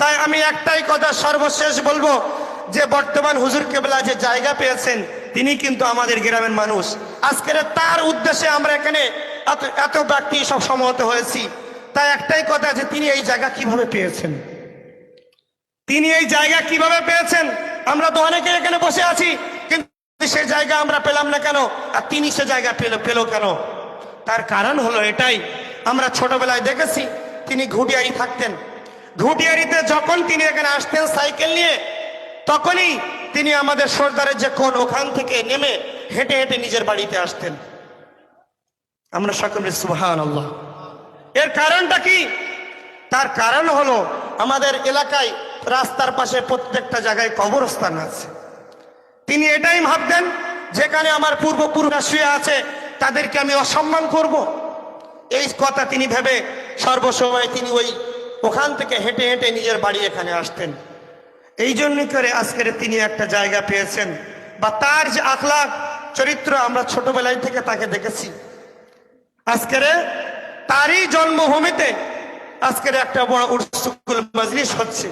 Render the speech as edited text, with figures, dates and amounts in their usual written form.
তাই আমি একটাই কথা সর্বশেষ বলবো যে বর্তমান হুজুর কেবলা যে জায়গা পেয়েছেন তিনি কিন্তু আমাদের গ্রামের মানুষ। আজকের তার উদ্দেশ্যে আমরা এখানে এত ব্যক্তি সব সমবেত হয়েছি। তাই একটাই কথা যে তিনি এই জায়গা কিভাবে পেয়েছেন, তিনি এই জায়গা কিভাবে পেয়েছেন। আমরা তো অনেকে এখানে বসে আছি, কিন্তু সেই জায়গা আমরা পেলাম না কেন, আর তিনি সে জায়গা পেল কেন? তার কারণ হলো এটাই, আমরা ছোটবেলায় দেখেছি তিনি ঘুটিয়ারি থাকতেন। ঘুটিয়ারিতে যখন তিনি এখানে আসতেন সাইকেল নিয়ে, তখনই তিনি আমাদের সর্দারের যে কোন ওখান থেকে নেমে হেঁটে হেঁটে নিজের বাড়িতে আসতেন। আমরা সকলে সুবহানাল্লাহ। এর কারণটা কি? তার কারণ হলো আমাদের এলাকায় রাস্তার পাশে প্রত্যেকটা জায়গায় কবরস্থান আছে। তিনি এটাই ভাবতেন যেখানে আমার পূর্বপুরুষরা শুয়ে আছে তাদেরকে আমি অসম্মান করব, এই কথা তিনি ভেবে সর্বসময় তিনি ওখান থেকে হেঁটে হেঁটে নিজের বাড়ি এখানে আসতেন। এই জন্য করে আজকের তিনি একটা জায়গা পেয়েছেন, বা তার যে আখলাক চরিত্র আমরা ছোটবেলায় থেকে তাকে দেখেছি। আজকের তারই জন্মভূমিতে আজকের একটা বড় উৎসুকুল মজলিস হচ্ছে।